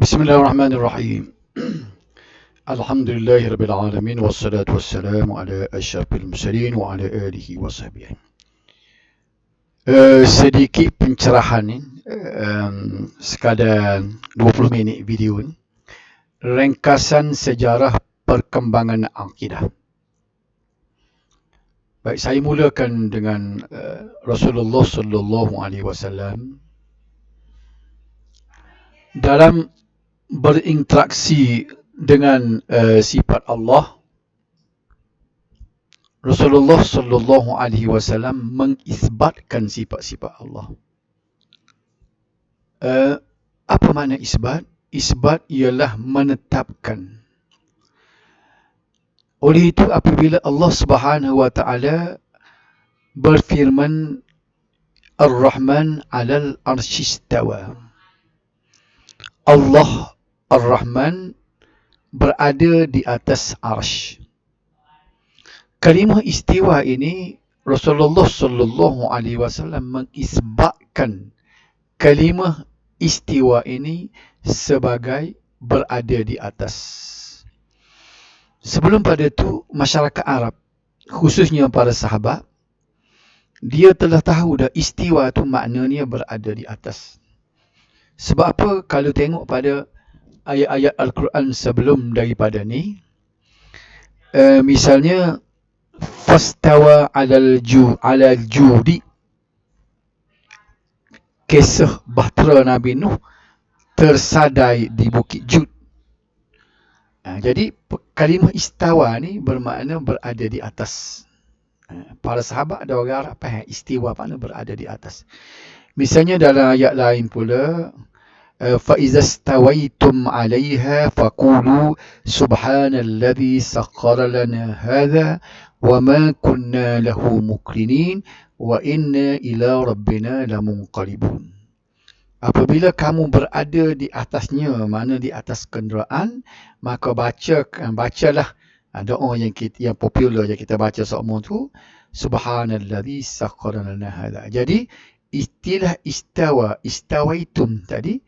Bismillahirrahmanirrahim. Alhamdulillahirrabbilalamin. Wassalatu wassalamu ala asyrafil mursalin wa ala alihi wa sahbihi. Sedikit pencerahan ni, sekadar 20 minit video ni. Ringkasan sejarah perkembangan akidah. Baik, saya mulakan dengan Rasulullah sallallahu alaihi wasallam dalam berinteraksi dengan sifat Allah. Rasulullah sallallahu alaihi wasallam mengisbatkan sifat-sifat Allah. Apa makna isbat? Isbat ialah menetapkan. Oleh itu, apabila Allah Subhanahu wa taala berfirman Ar-Rahman 'alal 'arsy istawa. Allah Ar-Rahman berada di atas arsy. Kalimah istiwa ini Rasulullah sallallahu alaihi wasallam mengisbatkan kalimah istiwa ini sebagai berada di atas. Sebelum pada itu, masyarakat Arab, khususnya para sahabat, dia telah tahu dah istiwa itu maknanya berada di atas. Sebab apa? Kalau tengok pada ayat-ayat Al-Quran sebelum daripada ni, misalnya fastawa alal judi, kisah bahtera Nabi Nuh tersadai di Bukit Jud. Jadi kalimah istawa ni bermakna berada di atas. Para sahabat ada orang Arab faham istiwa makna berada di atas. Misalnya dalam ayat lain pula, فَإِذَا اسْتَوَيْتُمْ عَلَيْهَا فَقُولُوا سُبْحَانَ الَّذِي سَخَّرَ لَنَا هَذَا وَمَا كُنَّا لَهُ مُقْرِنِينَ وَإِنَّا إِلَى رَبِّنَا لَمُنْقَلِبُونَ. Apabila kamu berada di atasnya, mana di atas kenderaan, maka bacalah doa yang popular yang kita baca semua tu, Subhanalladzi sakhkhara lana hadza. Jadi istilah istawaitum tadi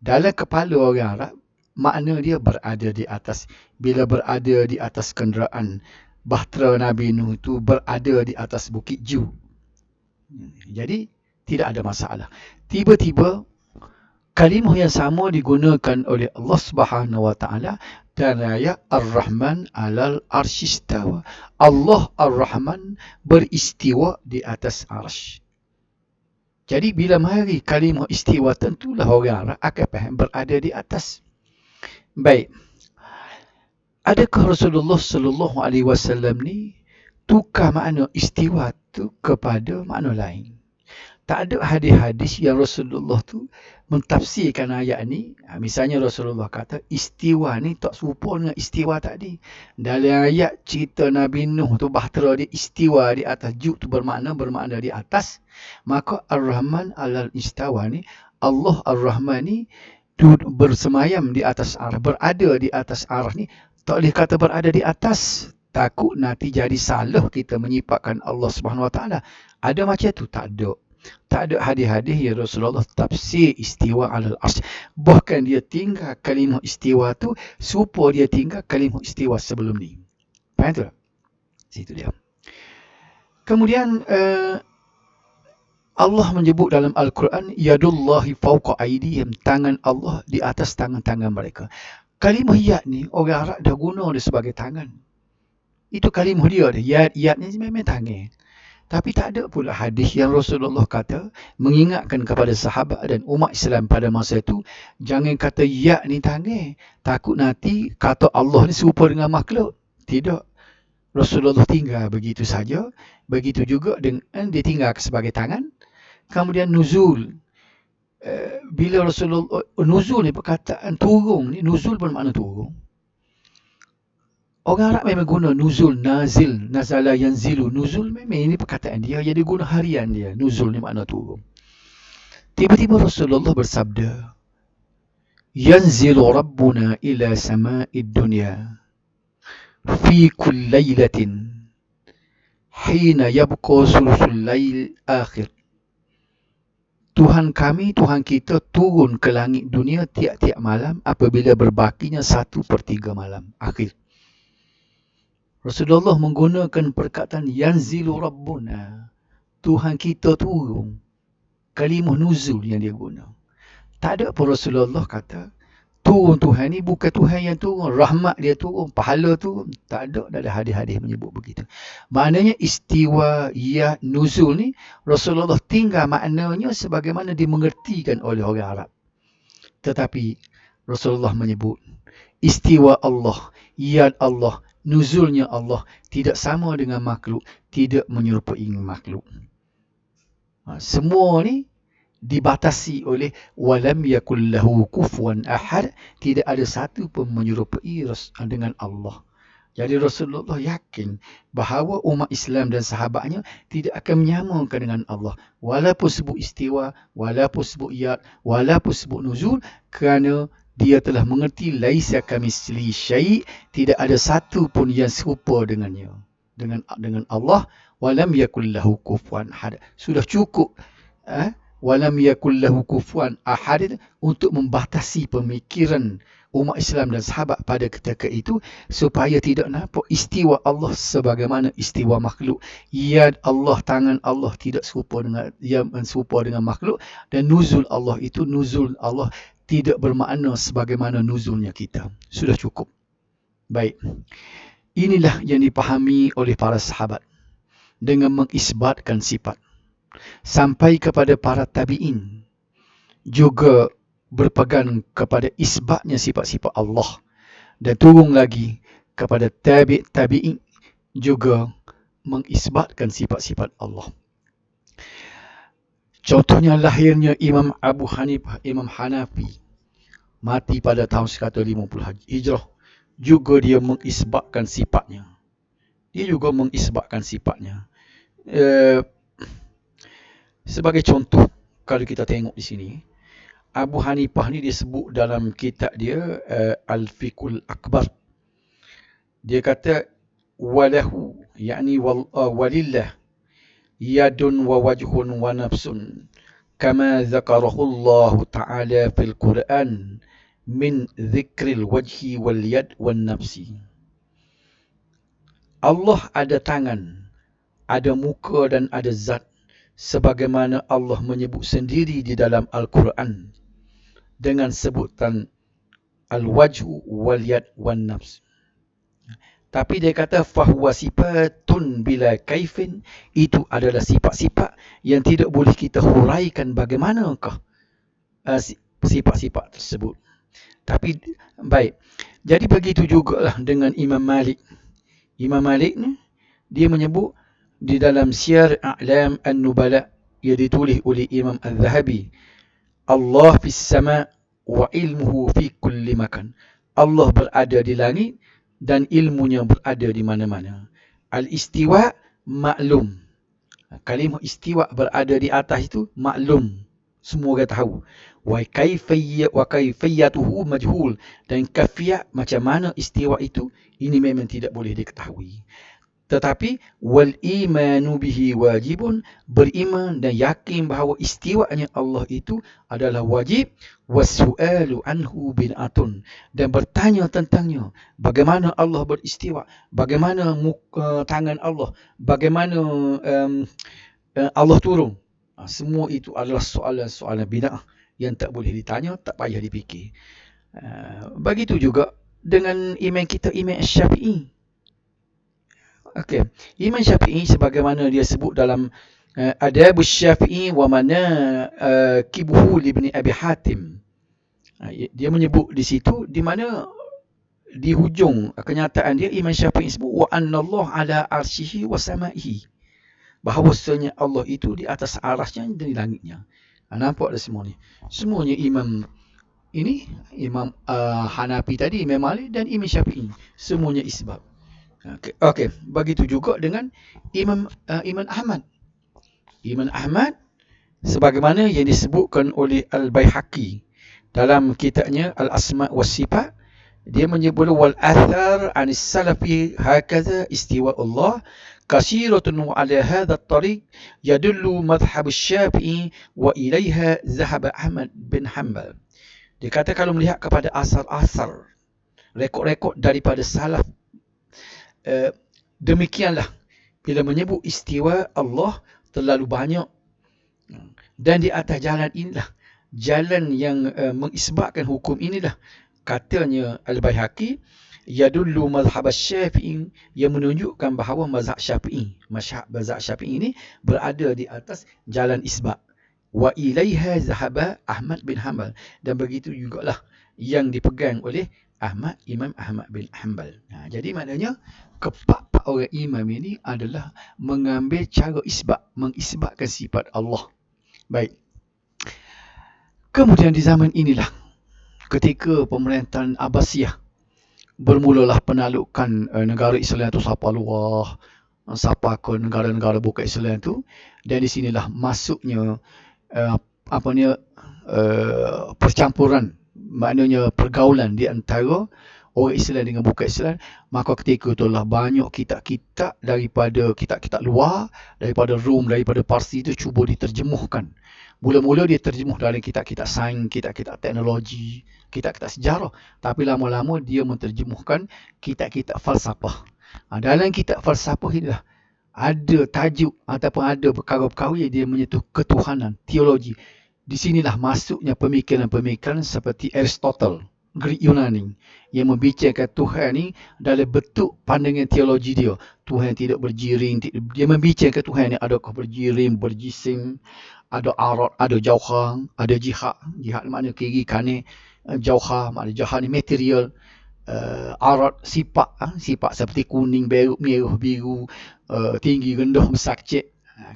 dalam kepala orang Arab, makna dia berada di atas. Bila berada di atas kenderaan bahtera Nabi Nuh itu berada di atas Bukit Ju. Jadi tidak ada masalah. Tiba-tiba kalimah yang sama digunakan oleh Allah Subhanahu wa taala dan ayat Ar-Rahman 'alal 'arsy istawa. Allah Ar-Rahman beristiwa di atas arsy. Jadi bila mari kalimah istiwa, tentulah orang Arab akan faham berada di atas. Baik. Adakah Rasulullah sallallahu alaihi wasallam ni tukar makna istiwa tu kepada makna lain? Tak ada hadis-hadis yang Rasulullah tu mentafsirkan ayat ni. Misalnya Rasulullah kata istiwa ni tak serupa dengan istiwa tadi. Dalam ayat cerita Nabi Nuh tu bahtera dia istiwa di atas Jud tu bermakna di atas. Maka Ar-Rahman 'alal istawa ni, Allah Ar-Rahman ni bersemayam di atas arah, berada di atas arah ni. Tak boleh kata berada di atas. Takut nanti jadi salah kita menyifatkan Allah Subhanahu wa taala. Ada macam tu? Tak ada. Tak ada hadis-hadis yang Rasulullah tafsir istiwa alal arsy. Bahkan dia tinggal kalimah istiwa tu serupa dia tinggal kalimah istiwa sebelum ni. Faham tu tak? Situ dia. Kemudian Allah menyebut dalam Al-Quran, yadullahi fawqa aydihim, tangan Allah di atas tangan-tangan mereka. Kalimah yad ni orang Arab dah guna dia sebagai tangan. Itu kalimah dia. Yad ni memang tangan. Tapi tak ada pula hadis yang Rasulullah kata mengingatkan kepada sahabat dan umat Islam pada masa itu, jangan kata ya ni tangan, takut nanti kata Allah ni serupa dengan makhluk. Tidak. Rasulullah tinggal begitu saja. Begitu juga dengan dia tinggal sebagai tangan. Kemudian nuzul. Bila Rasulullah nuzul ni perkataan turun ni, nuzul bermakna turun. Orang Arab memang guna nuzul, nazil, nazala yanzilu. Nuzul memang ini perkataan dia yang diguna harian dia. Nuzul ni makna turun. Tiba-tiba Rasulullah bersabda, yanzilu rabbuna ila sama'id dunya fi kulli laylatin hina yabqa sulusul lail akhir. Tuhan kami, Tuhan kita turun ke langit dunia tiap-tiap malam apabila berbakinya 1/3 malam akhir. Rasulullah menggunakan perkataan yanzilu rabbuna. Tuhan kita turun. Kalimah nuzul yang dia guna. Tak ada pun Rasulullah kata turun Tuhan ni bukan Tuhan yang turun, rahmat dia turun, pahala turun. Tak ada dalam hadis-hadis menyebut begitu. Maknanya istiwa ya nuzul ni Rasulullah tinggal maknanya sebagaimana dimengertikan oleh orang Arab. Tetapi Rasulullah menyebut istiwa Allah, yad Allah, nuzulnya Allah tidak sama dengan makhluk, tidak menyerupai makhluk. Semua ni dibatasi oleh walam yakul lahu kufuwan ahad, tidak ada satu pun menyerupai dengan Allah. Jadi Rasulullah yakin bahawa umat Islam dan sahabatnya tidak akan menyamakan dengan Allah walaupun sebut istiwa, walaupun sebut yad, walaupun sebut nuzul, kerana dia telah mengerti laisa kamitsli syai', tidak ada satu pun yang serupa dengannya, dengan Allah. Walam yakul lahu kufuwan ahad, sudah cukup walam yakul lahu kufuwan ahad untuk membatasi pemikiran umat Islam dan sahabat pada ketika itu, supaya tidak nampak istiwa Allah sebagaimana istiwa makhluk. Yad Allah, tangan Allah tidak serupa dengan makhluk, dan nuzul Allah itu nuzul Allah tidak bermakna sebagaimana nuzulnya kita. Sudah cukup. Baik. Inilah yang dipahami oleh para sahabat dengan mengisbatkan sifat. Sampai kepada para tabi'in juga berpegang kepada isbatnya sifat-sifat Allah, dan turun lagi kepada tabi'in juga mengisbatkan sifat-sifat Allah. Contohnya lahirnya Imam Abu Hanifah, Imam Hanafi, mati pada tahun 150 Hijrah, juga dia mengisbatkan sifatnya. Sebagai contoh, kalau kita tengok di sini, Abu Hanifah ni disebut dalam kitab dia Al-Fiqhul Akbar. Dia kata walahu, yakni walillah yadun wa wajhun wa nafsun kama zakarahu Allah Ta'ala fil Quran min zikril wajhi wal yad wan nafsi. Allah ada tangan, ada muka dan ada zat, sebagaimana Allah menyebut sendiri di dalam Al-Quran dengan sebutan al-wajhu wal yad wan nafs. Tapi dia kata fahuwa sifatun bila kaifin, itu adalah sifat-sifat yang tidak boleh kita huraikan bagaimanakah sifat-sifat tersebut. Tapi baik, jadi begitu jugalah dengan Imam Malik. Imam Malik ni dia menyebut di dalam Syiar A'lam An-Nubala yang ditulis oleh Imam Al-Zahabi, Allah fis sama' wa ilmuhu fi kulli makan. Allah berada di langit dan ilmunya berada di mana-mana. Al-istiwa maklum. Kalimah istiwa, berada di atas, itu maklum. Semua orang tahu. Wa kayfiyatuhu majhul. Dan kafiyat macam mana istiwa itu, ini memang tidak boleh diketahui. Tetapi wal imanu bihi wajibun, beriman dan yakin bahawa istiwanya Allah itu adalah wajib. Wasu'alu anhu bid'atun, dan bertanya tentangnya, bagaimana Allah beristiwa, bagaimana tangan Allah, bagaimana Allah turun, semua itu adalah soalan-soalan bid'ah yang tak boleh ditanya, tak payah dipikir. Begitu juga dengan imam kita, Imam Syafi'i. Okey, Imam Syafi'i sebagaimana dia sebut dalam Adabus Syafi'i wa manaqibuhu li Ibn Abi Hatim. Dia menyebut di situ, di mana di hujung kenyataan dia, Imam Syafi'i sebut wa annallahu ala arsyihi wa samaihi, bahawasanya Allah itu di atas arasnya dan di langitnya. Nampak dah semua ni. Semuanya imam ini, Imam Hanafi tadi, Imam Malik dan Imam Syafi'i, semuanya isbab. Okey, begitu juga dengan Imam Ahmad. Imam Ahmad sebagaimana yang disebutkan oleh Al-Baihaqi dalam kitabnya Al-Asma' was Sifat, dia menyebut wal athar anis salafi hakaza istiwa Allah كثيرة وعلى هذا الطريق يدل مذهب الشافعي وإليها ذهب أحمد bin Hanbal. Dia kata kalau melihat kepada asar-asar, rekod-rekod daripada salaf, demikianlah bila menyebut istiwa Allah terlalu banyak, dan di atas jalan inilah, jalan yang mengisbatkan hukum inilah, katanya Al-Baihaqi, yadullu mazhab Syafi'i, yang menunjukkan bahawa mazhab Syafi'i ini berada di atas jalan isbat. Wa ilaiha zahaba Ahmad bin Hanbal, dan begitu jugalah yang dipegang oleh Imam Ahmad bin Hanbal. Jadi maknanya keempat orang imam ini adalah mengambil cara isbat, mengisbatkan sifat Allah. Baik. Kemudian di zaman inilah, ketika pemerintahan Abbasiyah, bermulalah penaklukan negara Islam itu sampai luar, sampai ke negara-negara bukan Islam itu, dan di sinilah masuknya percampuran, maknanya pergaulan di antara orang Islam dengan bukan Islam. Maka ketika itulah banyak kitab-kitab daripada kitab-kitab luar, daripada Rom, daripada Parsi itu cuba diterjemuhkan. Mula-mula dia terjemuh dalam kitab-kitab sains, kitab-kitab teknologi, kitab-kitab sejarah, tapi lama-lama dia menterjemuhkan kitab-kitab falsafah. Dalam kitab falsafah inilah ada tajuk ataupun ada perkara-perkara yang dia menyentuh ketuhanan, teologi. Di sinilah masuknya pemikiran-pemikiran seperti Aristotle, Greek Yunani, yang membicarakan Tuhan ni dalam bentuk pandangan teologi dia. Tuhan tidak berjirim, dia membicarakan Tuhan ni adakah berjirim, berjisim, ada arat, ada jauhar, ada jihad. Jihad makna kiri kanan, jauhar makna jauhar ni material, arat sifat seperti kuning, merah, biru, tinggi, rendah, besar, kecil.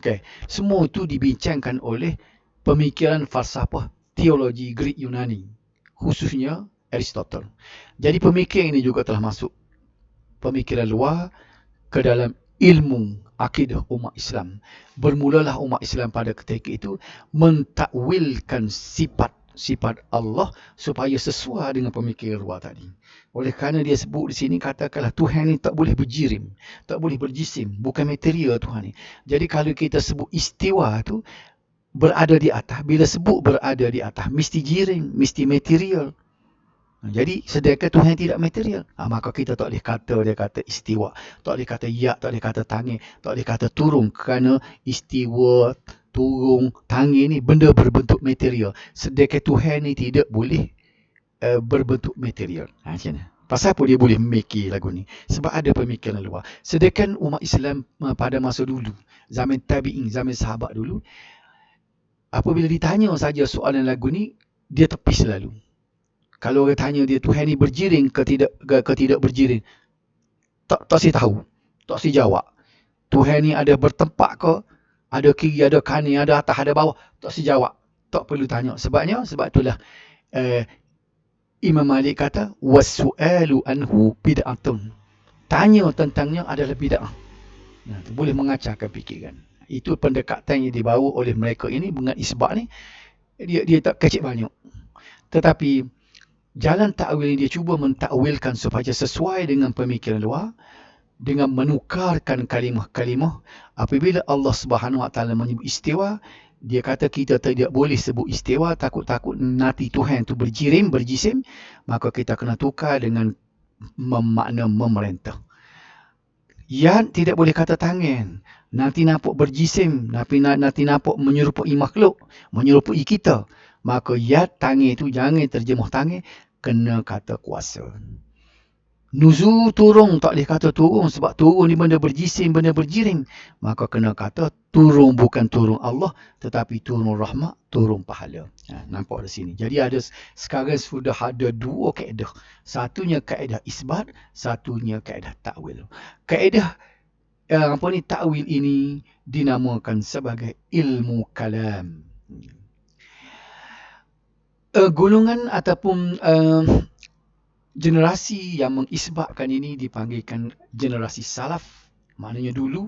Okay. Semua itu dibincangkan oleh pemikiran falsafah teologi Greek Yunani, khususnya Aristotle. Jadi pemikiran ini juga telah masuk pemikiran luar ke dalam ilmu akidah umat Islam. Bermulalah umat Islam pada ketika itu mentakwilkan sifat Allah supaya sesuai dengan pemikiran luar tadi. Oleh kerana dia sebut di sini, katakanlah Tuhan ni tak boleh berjirim, tak boleh berjisim, bukan material Tuhan ni. Jadi kalau kita sebut istiwa tu berada di atas, bila sebut berada di atas, mesti jirim, mesti material. Jadi sedangkan Tuhan tidak material, maka kita tak boleh kata dia kata istiwa, tak boleh kata ya, tak boleh kata tangan, tak boleh kata turun, kerana istiwa, turun, tangan ni benda berbentuk material. Sedangkan Tuhan ni tidak boleh berbentuk material. Macam mana? Pasal apa dia boleh memikir lagu ni? Sebab ada pemikiran luar. Sedangkan umat Islam pada masa dulu, zaman tabi'in, zaman sahabat dulu, apabila ditanya saja soalan lagu ni, dia tepis selalu. Kalau orang tanya dia Tuhan ni berjiring ke tidak berjiring, tak si tahu, tak si jawab. Tuhan ni ada bertempat ke, ada kiri, ada kanan, ada atas, ada bawah, tak si jawab. Tak perlu tanya. Sebab itulah Imam Malik kata wasu'alu anhu bid'atun. Tanya tentangnya adalah bid'ah. Boleh mengacaukan fikiran. Itu pendekatan yang dibawa oleh mereka ini dengan isbat ni. Dia tak kecil banyak. Tetapi jalan takwil dia cuba mentakwilkan supaya sesuai dengan pemikiran luar, dengan menukarkan kalimah-kalimah. Apabila Allah Subhanahu Wa Taala menyebut istiwa, dia kata kita tidak boleh sebut istiwa, takut-takut nanti Tuhan tu berjirim, berjisim, maka kita kena tukar dengan makna memerintah. Yad tidak boleh kata tangan, nanti nampak berjisim, nanti nampak menyerupai makhluk, menyerupai kita. Maka yad, tangan itu jangan terjemah tangan, kena kata kuasa. Nuzul, turun, tak boleh kata turun, sebab turun ni benda berjisim, benda berjirim. Maka kena kata turun, bukan turun Allah, tetapi turun rahmat, turun pahala. Nampak di sini. Jadi sekarang sudah ada dua kaedah. Satunya kaedah isbat, satunya kaedah takwil. Kaedah takwil ini dinamakan sebagai ilmu kalam. Golongan ataupun generasi yang mengisbatkan ini dipanggilkan generasi salaf, maknanya dulu.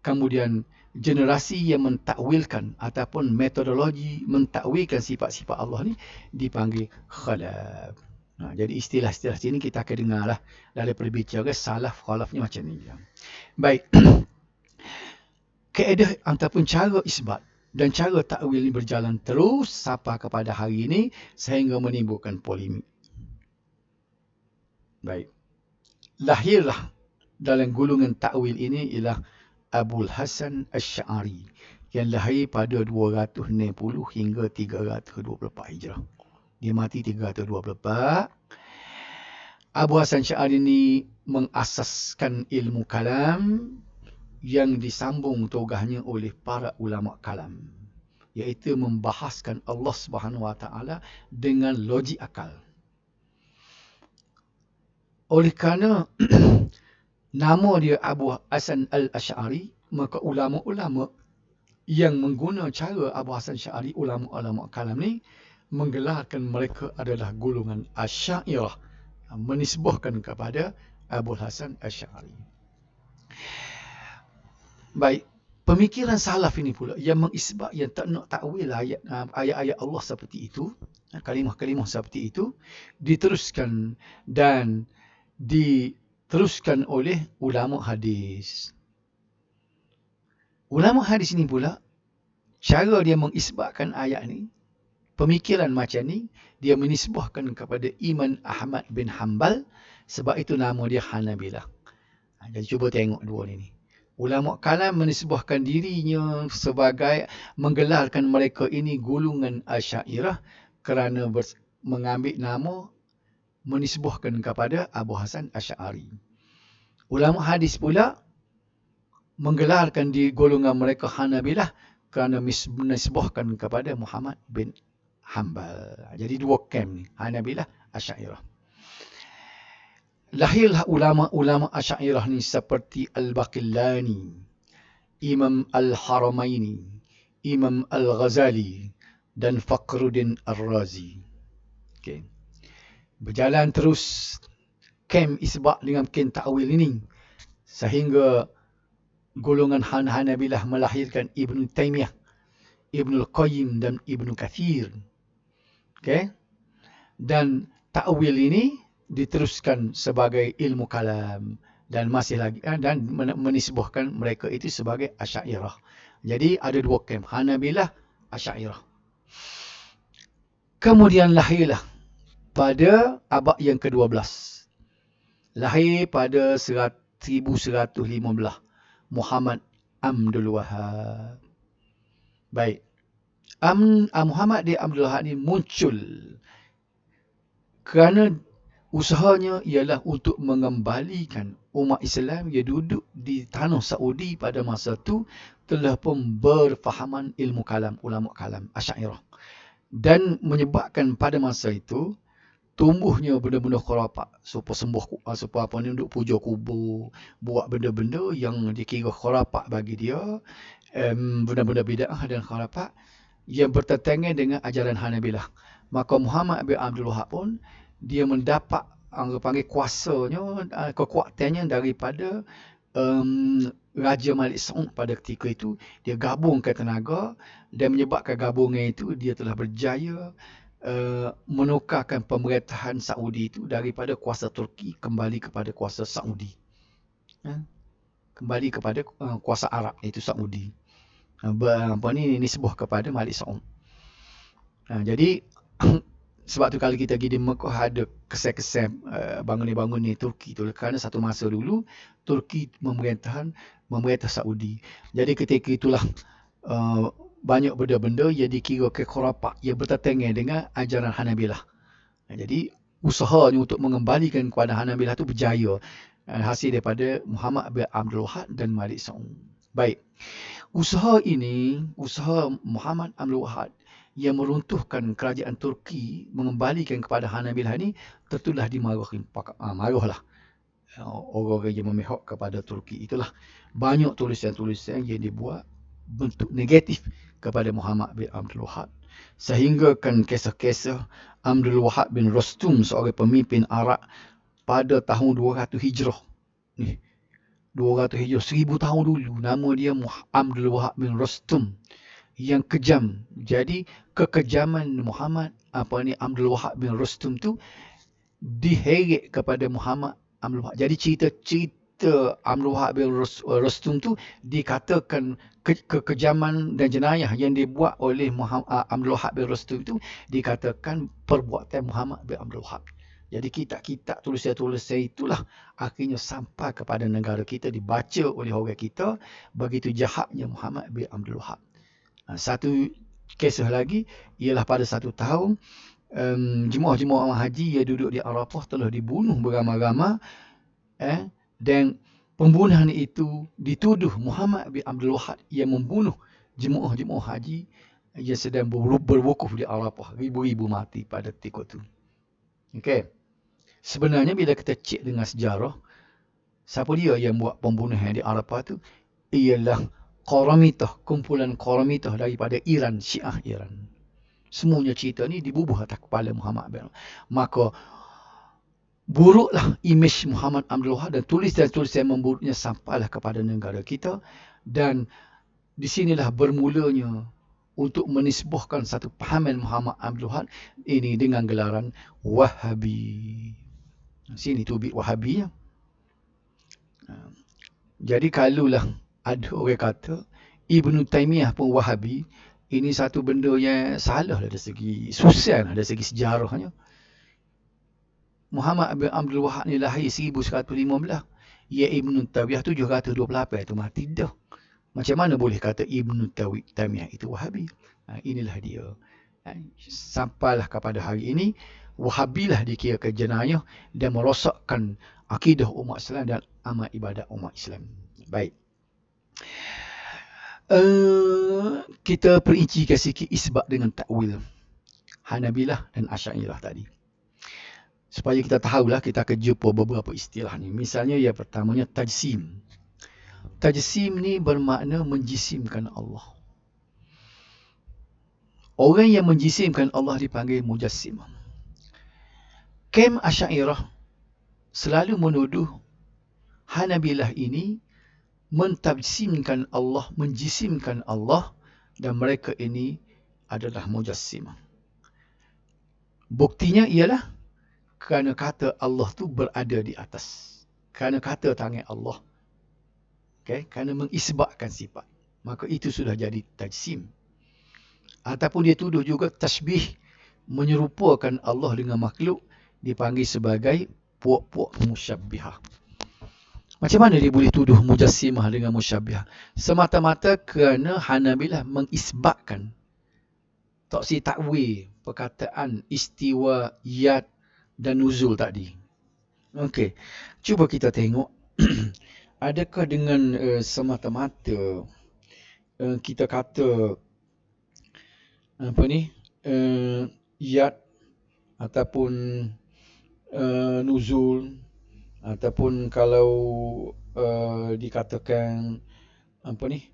Kemudian generasi yang mentakwilkan ataupun metodologi mentakwilkan sifat-sifat Allah ni dipanggil khalaf. Jadi istilah-istilah sini kita akan dengarlah dalam perbicaraan salaf, khalaf ni macam ni. Baik. Kaedah ataupun cara isbat dan cara takwil ini berjalan terus sampai kepada hari ini sehingga menimbulkan polemik. Baik. Lahirlah dalam golongan takwil ini ialah Abul Hasan Asy'ari yang lahir pada 260 hingga 324 Hijrah. Dia mati 324. Abu Hasan Asy'ari ini mengasaskan ilmu kalam yang disambung tugasnya oleh para ulama kalam, iaitu membahaskan Allah Subhanahu Wa Taala dengan logik akal. Oleh kerana nama dia Abu Hasan Al-Asy'ari, maka ulama-ulama yang mengguna cara Abu Hasan Asy'ari, ulama-ulama kalam ni, menggelarkan mereka adalah golongan Asy'ariyah, menisbahkan kepada Abu Hasan Asy'ari. Baik, pemikiran salaf ini pula yang mengisbat, yang tak nak takwil ayat-ayat Allah seperti itu, kalimah-kalimah seperti itu, diteruskan dan diteruskan oleh ulama hadis. Ulama hadis ini pula, cara dia mengisbatkan ayat ni, pemikiran macam ni, dia menisbahkan kepada Imam Ahmad bin Hanbal, sebab itu nama dia Hanabilah. Jadi cuba tengok dua ni. Ulama kalam menisbahkan dirinya sebagai, menggelarkan mereka ini golongan Asy'ariyah kerana mengambil nama, menisbahkan kepada Abu Hasan Asy'ari. Ulama hadis pula menggelarkan di golongan mereka Hanabilah kerana menisbahkan kepada Muhammad bin Hanbal. Jadi dua kamp ni, Hanabilah, Asy'ariyah. Lahirlah ulama-ulama Asy'ariyah ni seperti Al-Baqillani, Imam Al-Haramaini, Imam Al-Ghazali dan Fakhruddin Ar-Razi. Okay. Berjalan terus kamp isbat dengan kamp takwil ini sehingga golongan Hanabilah melahirkan Ibn Taymiyah, Ibn Al-Qayyim dan Ibn Kathir. Okay. Dan takwil ini diteruskan sebagai ilmu kalam dan masih lagi dan menisbahkan mereka itu sebagai Asy'ariyah. Jadi ada dua kamp, Hanabilah, Asy'ariyah. Kemudian lahirlah pada abad yang ke-12. Lahir pada 1115 Muhammad Abdul Wahhab. Baik. Muhammad bin Abdul Wahhab ni muncul kerana usahanya ialah untuk mengembalikan umat Islam yang duduk di tanah Saudi pada masa itu telah pun berfahaman ilmu kalam, ulama kalam, Asy'ariyah. Dan menyebabkan pada masa itu tumbuhnya benda-benda khurafat, supaya apa ni, duduk puja kubur, buat benda-benda yang dikira khurafat bagi dia, benda-benda bid'ah dan khurafat yang bertentangan dengan ajaran Hanabilah. Maka Muhammad bin Abdul Wahhab pun dia mendapat panggil kuasanya, kekuatannya daripada Raja Malik Saud pada ketika itu. Dia gabungkan tenaga dan menyebabkan gabungan itu dia telah berjaya menukarkan pemerintahan Saudi itu daripada kuasa Turki kembali kepada kuasa Saudi. Kembali kepada kuasa Arab, iaitu Saudi. Nisbah kepada Malik Saud. Jadi sebab tu kalau kita pergi di Mekah ada kesan-kesan bangunan-bangunan ni Turki tu, kerana satu masa dulu Turki memerintah Saudi. Jadi ketika itulah banyak benda-benda yang dikira khurafat yang bertentangan dengan ajaran Hanabilah. Jadi usahanya untuk mengembalikan kepada Hanabilah tu berjaya, hasil daripada Muhammad bin Abdul Wahhab dan Malik Saud. Baik. Usaha ini, usaha Muhammad Abdul Wahhab yang meruntuhkan kerajaan Turki, mengembalikan kepada Hanabilah ni, tentulah dimarahi. Marahlah orang-orang yang memihak kepada Turki. Itulah banyak tulisan-tulisan yang dibuat bentuk negatif kepada Muhammad bin Abdul Wahhab, sehingga kan kisah-kisah Abdul Wahhab bin Rustum, seorang pemimpin Arab pada tahun 200 Hijrah. 200 Hijrah, 1000 tahun dulu, nama dia Abdul Wahhab bin Rustum, yang kejam. Jadi kekejaman Muhammad Abdul Wahhab bin Rustum tu diheret kepada Muhammad Abdul Wahhab. Jadi cerita cerita Abdul Wahab bin Rustum tu dikatakan kekejaman dan jenayah yang dibuat oleh Abdul Wahab bin Rustum itu dikatakan perbuatan Muhammad bin Abdul Wahab. Jadi kitab-kitab tulisan-tulisan itulah akhirnya sampai kepada negara kita, dibaca oleh orang kita. Begitu jahatnya Muhammad bin Abdul Wahab. Satu kisah lagi ialah pada satu tahun jemaah-jemaah haji yang duduk di Arafah telah dibunuh beramai-ramai, dan pembunuhan itu dituduh Muhammad bin Abdul Wahab yang membunuh jemaah-jemaah haji yang sedang berwukuf di Arafah. Ribu-ribu mati pada ketika itu. Okey. Sebenarnya bila kita cek dengan sejarah, siapa dia yang buat pembunuhan di Arafah tu? Ialah Qaramitah, kumpulan Qaramitah daripada Iran, Syiah Iran. Semuanya cerita ni dibubuh atas kepala Muhammad bin. Maka buruklah imej Muhammad Abdul Wahab dan tulisan-tulisan memburuknya sampailah kepada negara kita, dan di sinilah bermulanya untuk menisbahkan satu pahaman Muhammad Abdul Wahab ini dengan gelaran Wahabi. Sini tubik Wahabi ya. Jadi kalaulah ada orang kata Ibn Taymiyah pun Wahabi, ini satu benda yang salah dari segi sosial, dari segi sejarahnya. Muhammad bin Abdul Wahab ni lahir 1115. Ya Ibn Taymiyah 728 tu mati dah. Macam mana boleh kata Ibn Taymiyah itu Wahabi? Inilah dia. Sampailah kepada hari ini, Wahabilah dikirakan jenayah dan merosakkan akidah umat Islam dan amal ibadat umat Islam. Baik. Kita perincikan sikit isbat dengan takwil Hanabilah dan Asy'ariyah tadi. Supaya kita tahulah, kita akan jumpa beberapa istilah ni. Misalnya yang pertamanya tajsim. Tajsim ni bermakna menjisimkan Allah. Orang yang menjisimkan Allah dipanggil mujassim. Kem Asy'ariyah selalu menuduh Hanabilah ini mentajsimkan Allah, menjisimkan Allah, dan mereka ini adalah mujassim. Buktinya ialah kerana kata Allah tu berada di atas. Kerana kata tangan Allah. Kerana mengisbatkan sifat. Maka itu sudah jadi tajsim. Ataupun dia tuduh juga tasbih, menyerupakan Allah dengan makhluk, dipanggil sebagai puak-puak musyabbihah. Macam mana dia boleh tuduh mujassimah dengan musyabbihah? Semata-mata kerana Hanabilah mengisbatkan, tak si takwil perkataan istiwa, yad dan nuzul tadi. Okey, cuba kita tengok adakah dengan semata-mata kita kata apa ni, yad ataupun nuzul, ataupun kalau dikatakan apa ni,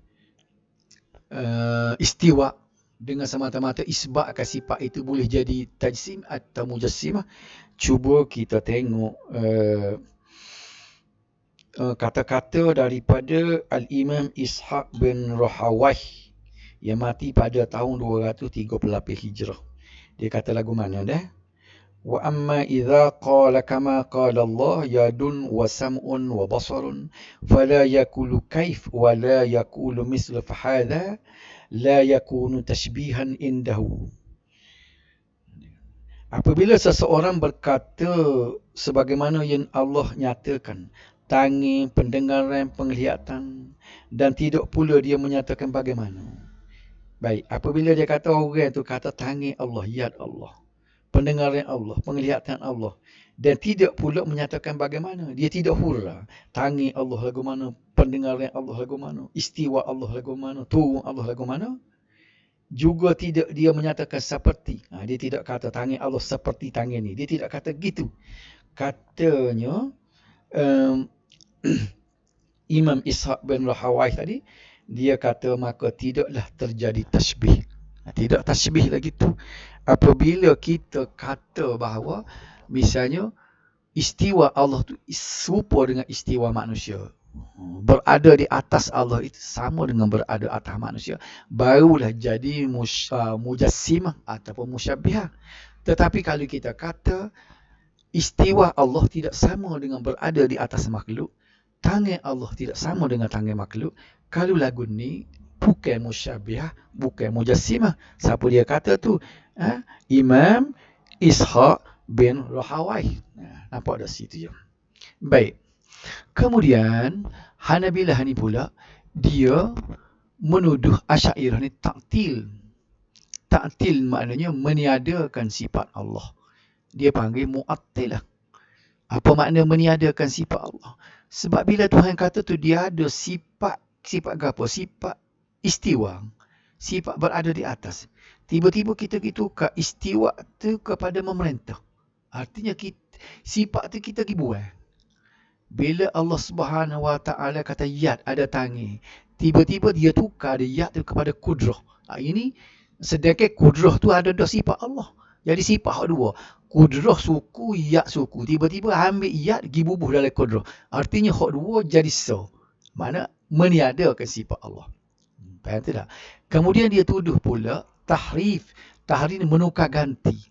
istiwa, dengan semata-mata isbatkan sifat itu boleh jadi tajsim atau mujassimah. Cuba kita tengok kata-kata daripada Al-Imam Ishaq bin Rahawayh yang mati pada tahun 238 Hijrah. Dia kata lagu mana dah? Wa amma idza qala kama qala Allah yadun wa sam'un wa basarun fala yakulu kaif wa la yakulu misla fahadha la yakunu tashbihan indahu. Apabila seseorang berkata sebagaimana yang Allah nyatakan, tangan, pendengaran, penglihatan, dan tidak pula dia menyatakan bagaimana. Baik, apabila dia kata orang tu kata tangan Allah, yad Allah, pendengaran Allah, penglihatan Allah, dan tidak pula menyatakan bagaimana, dia tidak hurra tangan Allah lagu mana, pendengaran Allah lagu mana, istiwa Allah lagu mana, turun Allah lagu mana, juga tidak dia menyatakan seperti. Dia tidak kata tangan Allah seperti tangan ni, dia tidak kata gitu. Katanya Imam Ishaq bin Rahawayh tadi, dia kata maka tidaklah terjadi tasbih. Tidak tasbih lagi tu apabila kita kata bahawa misalnya istiwa Allah tu serupa dengan istiwa manusia, berada di atas Allah itu sama dengan berada atas manusia, barulah jadi mujassimah ataupun musyabbihah. Tetapi kalau kita kata istiwa Allah tidak sama dengan berada di atas makhluk, tangan Allah tidak sama dengan tangan makhluk. Kalau lagu ni bukan musyabihah, bukan mujassimah. Siapa dia kata tu? Imam Ishaq bin Rahawai. Nampak dah situ je. Baik. Kemudian Hanabilah ni pula dia menuduh Asy'ariyah ni taktil. Taktil maknanya meniadakan sifat Allah. Dia panggil mu'attilah. Apa makna meniadakan sifat Allah? Sebab bila Tuhan kata tu dia ada sifat apa? Sifat istiwa. Sifat berada di atas. Tiba-tiba kita tukar istiwa tu kepada memerintah. Artinya sifat tu kita pergi buang. Bila Allah Subhanahu Wa Taala kata yad, ada tangan, tiba-tiba dia tukar yad tu kepada kudrah. Ini sedangkan kudrah tu ada sifat Allah. Jadi sifat hak dua. Kudrah suku, yad suku. Tiba-tiba ambil yad, pergi bubuh dalam kudrah. Artinya hak dua jadi so. Mana meniadakan sifat Allah. Faham tak? Kemudian dia tuduh pula tahrif. Tahrif menukar ganti.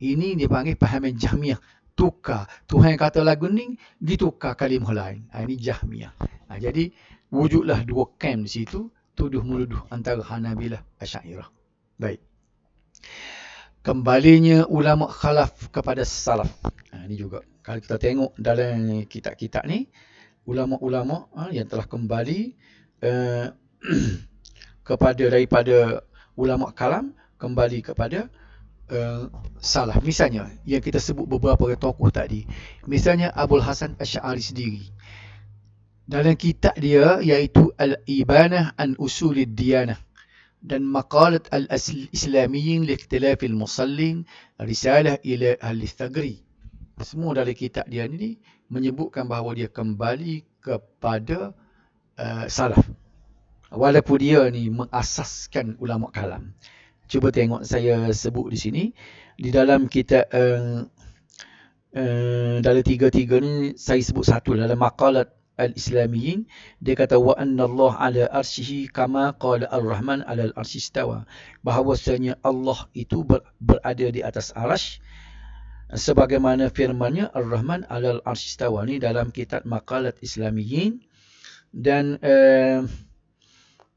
Ini dia panggil pahaman Jahmiyah. Tukar. Tuhan kata lagu ni, ditukar kalimah lain. Ini Jahmiyah. Jadi, wujudlah dua camp di situ, tuduh-menuduh antara Hanabilah Asy'ariyah. Baik. Kembalinya ulama khalaf kepada salaf. Ini juga. Kalau kita tengok dalam kitab-kitab ni, ulama-ulama yang telah kembali daripada ulama kalam, kembali kepada salah. Misalnya yang kita sebut beberapa tokoh tadi, misalnya Abul Hasan Asy'ari sendiri, dalam kitab dia iaitu Al-Ibanah an Usulid Diyanah dan Maqalat Al-Islamiyyin li Ikhtilafil Musallin, Risalah ila Ahli Thagri, semua dari kitab dia ni menyebutkan bahawa dia kembali kepada salaf, walaupun dia ni mengasaskan ulama kalam. Cuba tengok, saya sebut di sini di dalam kitab dalam tiga-tiga ni saya sebut satu dalam Maqalat Al-Islamiyyin. Dia kata wa anna Allah ala arsyihi kama qala ar-Rahman ala al-arsy istawa, bahawasanya Allah itu berada di atas arasy sebagaimana firman-Nya ar-Rahman ala al-arsy istawa. Ni dalam kitab Maqalat Islamiyyin. Dan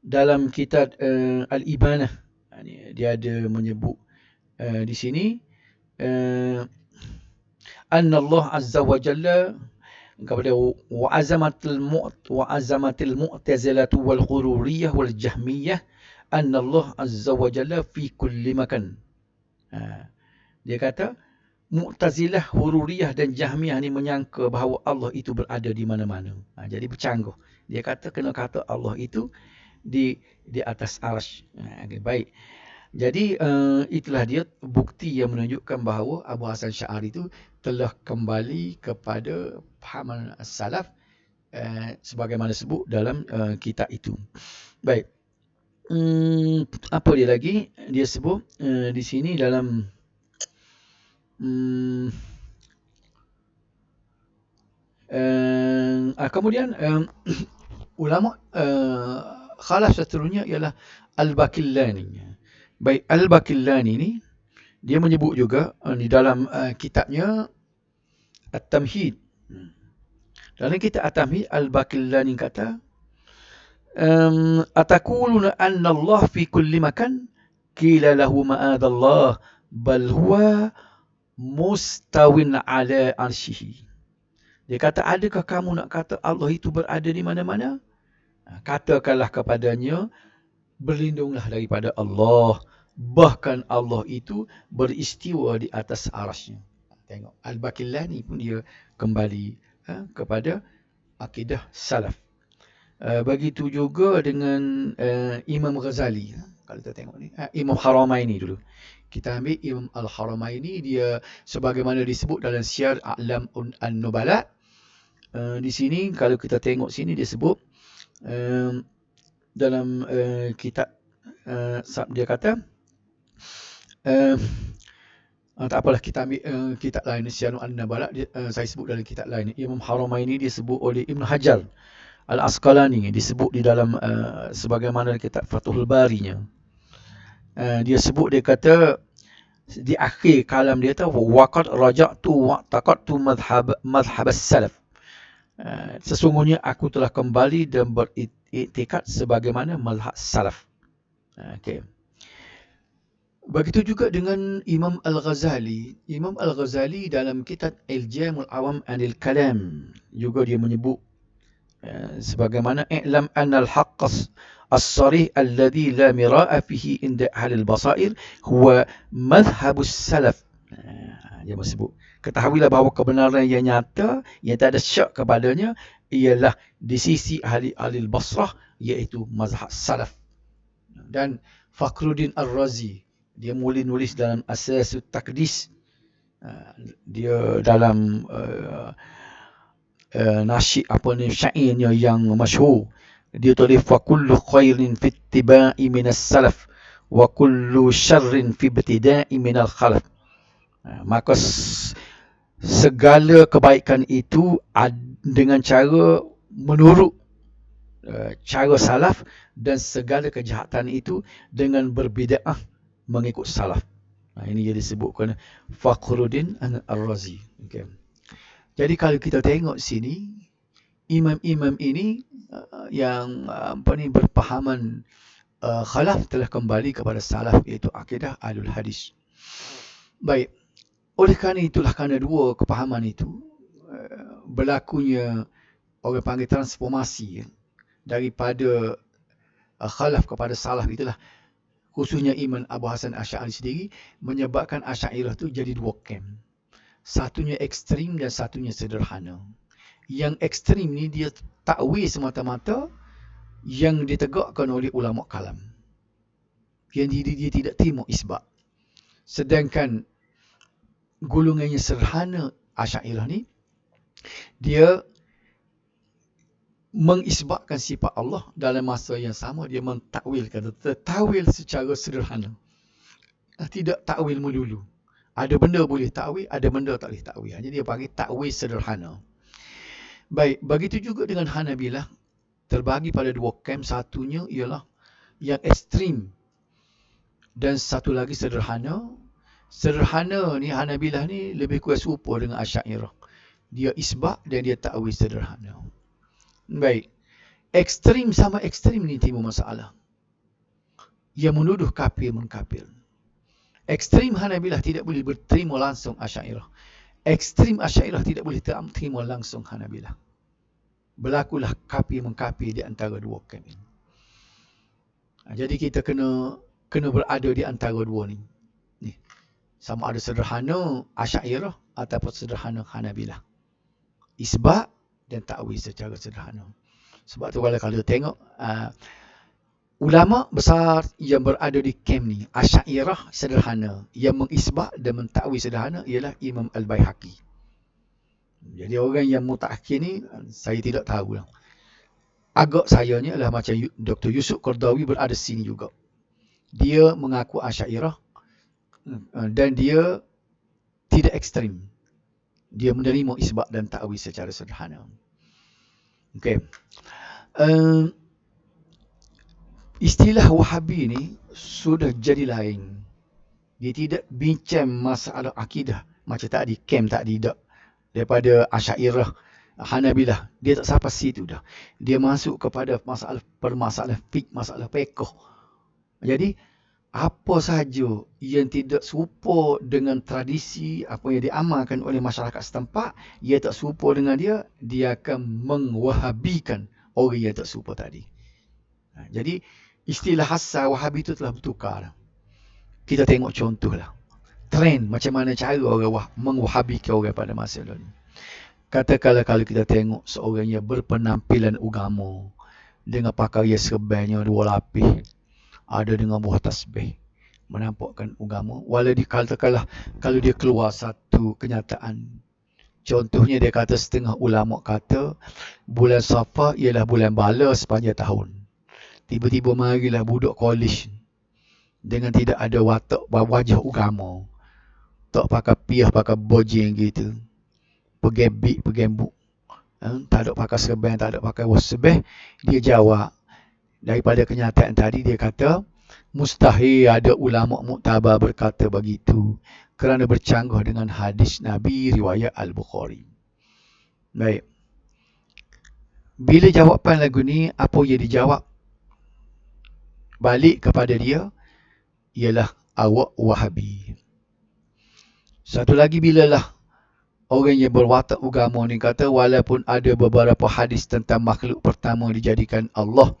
dalam kitab Al-Ibanah dia ada menyebut di sini anna Allah azza wa jalla kepada wa azamatil mu'tazilatu wal ghururiyah wal jahmiyah anna Allah azza wa jalla fi kulli makan. Dia kata Mu'tazilah, Hururiyah dan Jahmiyah ni menyangka bahawa Allah itu berada di mana-mana. Jadi bercanggah. Dia kata kena kata Allah itu di atas arsy. Baik. Jadi itulah dia bukti yang menunjukkan bahawa Abu Hasan Asy'ari itu telah kembali kepada pahaman salaf sebagaimana sebut dalam kitab itu. Baik. Apa dia lagi? Dia sebut di sini dalam kemudian ulama khalaf seterusnya ialah Al-Baqillani. Baik, Al-Baqillani ni dia menyebut juga di dalam kitabnya At-Tamhid. Dalam kitab At-Tamhid, Al-Baqillani kata atakuluna anna Allah fi kulli makan qila lahu ma'adallah bal huwa mustawin ala arsyihi. Dia kata, adakah kamu nak kata Allah itu berada di mana-mana? Katakanlah kepadanya, berlindunglah daripada Allah. Bahkan Allah itu beristiwa di atas arasy-Nya. Tengok, Al-Baqillani pun dia kembali kepada akidah salaf. Begitu juga dengan Imam Ghazali. Kalau kita tengok ni, Imam Haramaini dulu. Kita ambil Imam Al-Haramaini, dia sebagaimana disebut dalam Syiar A'lam An-Nubala. Di sini kalau kita tengok sini dia sebut dalam kitab dia kata tak apalah, kita ambil kitab lain, Syiar An-Nubala, saya sebut dalam kitab lain. Imam Haramaini disebut oleh Ibn Hajar Al-Asqalani, disebut di dalam sebagaimana kitab Fathul Bari-nya. Dia sebut, dia kata di akhir kalam dia tu waqad raja'tu wa taqattu madhhab as-salaf. Sesungguhnya aku telah kembali dan beriktikad sebagaimana mazhab salaf. Okey. Begitu juga dengan Imam Al-Ghazali. Imam Al-Ghazali dalam kitab Al-Jam'ul Awam Anil Kalam juga dia menyebut sebagaimana i'lam anna al-haqq as-sarih alladhi la mira'a fihi inda ahli al-basair huwa madhhabus salaf. Dia menyebut, ketahuilah bahawa kebenaran yang nyata yang tak ada syak kepadanya ialah di sisi ahli al-Basrah, iaitu mazhab salaf. Dan Fakhruddin Ar-Razi, dia mula nulis dalam Asasut Taqdis, dia dalam nasyid syairnya yang masyhur, dia tulis wa kullu khairin fi ittiba'i minas salaf wa kullu syarrin fi ibtida'i minal khalaf. Maka segala kebaikan itu dengan cara menurut cara salaf, dan segala kejahatan itu dengan berbida'ah mengikut salaf. Ini yang disebutkan Fakhruddin Ar-Razi. Okay. Jadi kalau kita tengok sini, imam-imam ini yang berpahaman khalaf telah kembali kepada salaf, iaitu akidah Ahlul Hadis. Baik, oleh kerana itulah, kerana dua kepahaman itu berlakunya orang panggil transformasi daripada khalaf kepada salaf, itulah khususnya Imam Abu Hasan Asy'ari sendiri menyebabkan Asy'ariyah itu jadi dua camp. Satunya ekstrim dan satunya sederhana. Yang ekstrim ni dia takwil semata-mata yang ditegakkan oleh ulama kalam. Yang dia tidak terima isbat. Sedangkan golongannya sederhana Asy'ariyah ni, dia mengisbatkan sifat Allah, dalam masa yang sama dia mentakwilkan, takwil secara sederhana, tidak takwil melulu. Ada benda boleh takwil, ada benda tak boleh takwil. Jadi dia panggil takwil sederhana. Baik, begitu juga dengan Hanabilah, terbagi pada dua camp. Satunya ialah yang ekstrim dan satu lagi sederhana. Sederhana ni, Hanabilah ni lebih kurang serupa dengan Asy'ariyah. Dia isbat dan dia takwil sederhana. Baik, ekstrim sama ekstrim ni timbul masalah. Yang menuduh kafir mengkafir. Ekstrim Hanabilah tidak boleh berterima langsung Asy'ariyah. Ekstrim Asy'ariyah tidak boleh terima langsung Hanabilah. Berlakulah kafir mengkafir di antara dua camp ini. Jadi kita kena berada di antara dua ni. Sama ada sederhana Asy'ariyah ataupun sederhana Hanabilah. Isbat dan takwil secara sederhana. Sebab tu kalau tengok ulama besar yang berada di camp ni, Asy'ariyah sederhana, yang mengisbat dan mentakwil sederhana ialah Imam Al-Baihaqi. Jadi orang yang mutaakhir ni saya tidak tahu lah. Agak sayanya adalah macam Dr. Yusuf Qardawi berada sini juga. Dia mengaku Asy'ariyah dan dia tidak ekstrim. Dia menerima isbat dan takwil secara sederhana. Okey. Istilah Wahabi ni sudah jadi lain. Dia tidak bincang masalah akidah macam tadi, camp tadi dak. Daripada Asy'ariyah, Hanabilah, dia tak sampai situ dah. Dia masuk kepada permasalahan fiqh, masalah fiqh. Jadi apa sahaja yang tidak serupa dengan tradisi apa yang diamalkan oleh masyarakat setempat, ia tak serupa dengan dia akan mengwahabikan orang yang tak serupa tadi. Jadi istilah asal Wahabi itu telah bertukar. Kita tengok contohlah trend macam mana cara orang mengwahabikan orang pada masa lalu. Katakanlah kalau kita tengok seorang yang berpenampilan agama dengan pakaian serbannya 2 lapis, ada dengan buah tasbih, menampakkan agama. Walau dikatakanlah kalau dia keluar satu kenyataan, contohnya dia kata setengah ulama kata bulan Safar ialah bulan bala sepanjang tahun. Tiba-tiba marilah budak college dengan tidak ada watak wajah agama, tak pakai piah, pakai bojeng gitu, pegembuk, tak ada pakai serban, tak ada pakai wasbih. Dia jawab daripada kenyataan tadi, dia kata mustahil ada ulama muktabar berkata begitu kerana bercanggah dengan hadis Nabi riwayat Al-Bukhari. Baik, Bila jawapan lagu ni, apa yang dijawab balik kepada dia ialah awak Wahabi. Satu lagi, bilalah orang yang berwatak agama ni kata walaupun ada beberapa hadis tentang makhluk pertama dijadikan Allah,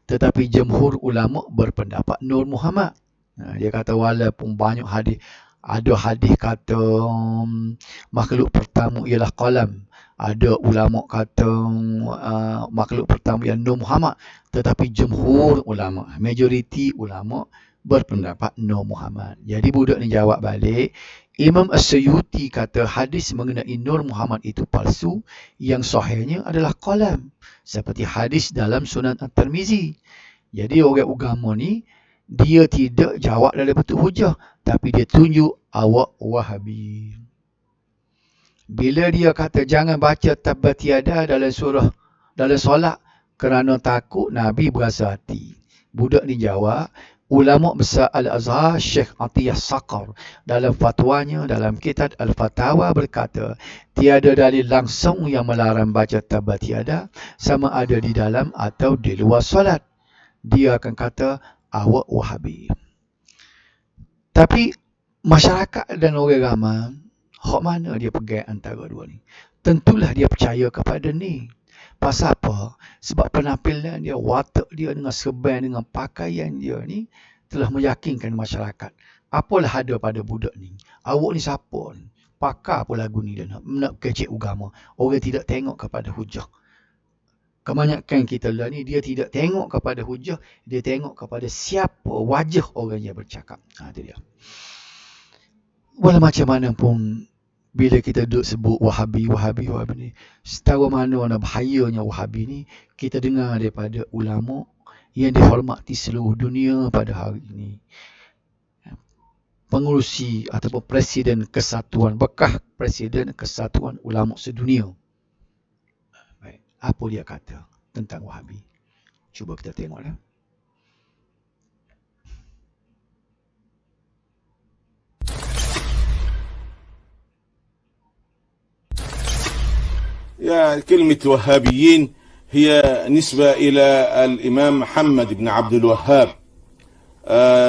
tetapi jumhur ulama berpendapat Nur Muhammad. Dia kata walaupun banyak hadis, ada hadis kata makhluk pertama ialah qalam, ada ulama kata makhluk pertama ialah Nur Muhammad, tetapi jumhur ulama, majoriti ulama berpendapat Nur Muhammad. Jadi budak ni jawab balik, Imam As-Suyuti kata hadis mengenai Nur Muhammad itu palsu, yang sahihnya adalah qalam, seperti hadis dalam Sunan At-Tirmizi. Jadi orang agama ni dia tidak jawab dalam bentuk hujah, tapi dia tunjuk awak Wahabi. Bila dia kata jangan baca tabbat yada dalam surah, dalam solat kerana takut Nabi berasa hati, budak ni jawab, ulama besar Al-Azhar Syekh Atiyah Saqar dalam fatwanya dalam kitab Al-Fatawa berkata, tiada dalil langsung yang melarang baca tabbat yada sama ada di dalam atau di luar solat. Dia akan kata awak Wahabi. Tapi masyarakat dan orang ramai, hak mana dia pegang antara dua ni? Tentulah dia percaya kepada ni. Pasal apa? Sebab penampilan dia, watak dia dengan serban, dengan pakaian dia ni telah meyakinkan masyarakat. Apalah ada pada budak ni? Awak ni siapa ni? Pakar apa lagu ni dia nak kecek agama. Orang tidak tengok kepada hujah. Kebanyakan kita lah ni, dia tidak tengok kepada hujah, dia tengok kepada siapa wajah orang yang bercakap. Itu dia. Walau macam mana pun, bila kita duduk sebut Wahabi ni, setahu mana bahayanya Wahabi ni, kita dengar daripada ulama yang dihormati seluruh dunia pada hari ini. Pengurusi ataupun Presiden Kesatuan, bekas Presiden Kesatuan Ulama Sedunia. Baik, apa dia kata tentang Wahabi? Cuba kita tengoklah. يا كلمة وهابيين هي نسبة إلى الإمام محمد بن عبد الوهاب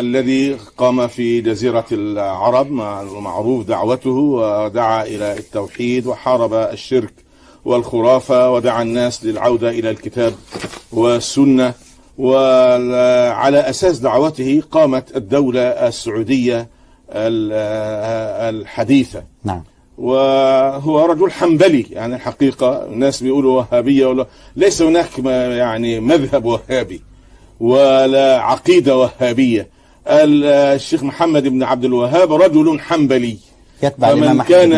الذي قام في جزيرة العرب، معروف دعوته، ودعا إلى التوحيد وحارب الشرك والخرافة ودعا الناس للعودة إلى الكتاب والسنة. وعلى أساس دعوته قامت الدولة السعودية الحديثة. نعم. وهو رجل حنبلي، يعني الحقيقة الناس بيقولوا وهابية، ولا ليس هناك يعني مذهب وهابي ولا عقيدة وهابية. الشيخ محمد بن عبد الوهاب رجل حنبلي، فمن كان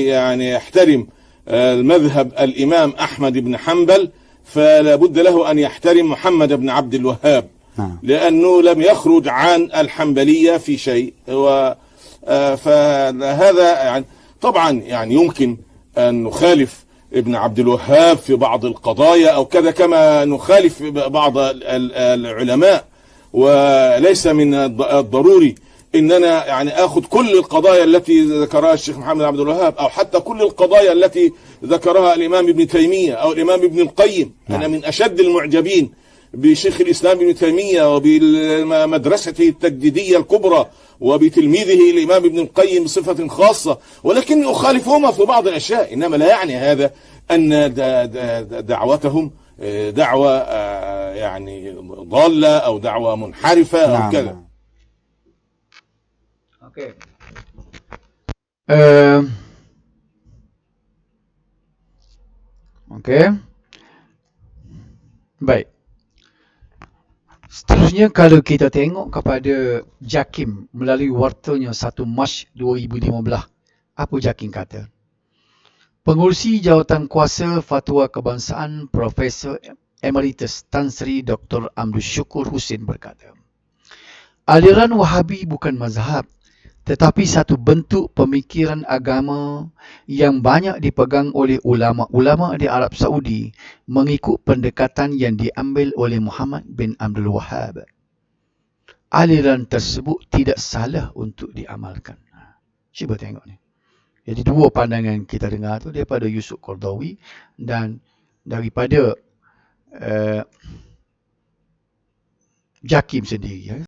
يعني يحترم المذهب الإمام أحمد بن حنبل فلا بد له أن يحترم محمد بن عبد الوهاب، لأنه لم يخرج عن الحنبلية في شيء. فهذا يعني طبعا يعني يمكن أن نخالف ابن عبد الوهاب في بعض القضايا أو كذا، كما نخالف بعض العلماء، وليس من الضروري إننا يعني أخذ كل القضايا التي ذكرها الشيخ محمد عبد الوهاب، أو حتى كل القضايا التي ذكرها الإمام ابن تيمية أو الإمام ابن القيم. أنا من أشد المعجبين بشيخ الإسلام ابن تيمية وبمدرسته التجديدية الكبرى وبتلميذه الإمام ابن القيم بصفة خاصة، ولكني أخالفهما في بعض الأشياء، إنما لا يعني هذا أن دعوتهم دعوة يعني ضالة أو دعوة منحرفة أو كذا. Okay. Okay. Baik. Seterusnya, kalau kita tengok kepada JAKIM melalui wartanya 1 Mac 2015, apa JAKIM kata? Pengurusi Jawatan Kuasa Fatwa Kebangsaan Profesor Emeritus Tan Sri Dr. Abdul Syukur Hussein berkata, aliran Wahabi bukan mazhab, tetapi satu bentuk pemikiran agama yang banyak dipegang oleh ulama-ulama di Arab Saudi mengikut pendekatan yang diambil oleh Muhammad bin Abdul Wahhab. Aliran tersebut tidak salah untuk diamalkan. Cuba tengok ni. Jadi dua pandangan kita dengar tu daripada Yusuf Qardawi dan daripada Jakim sendiri.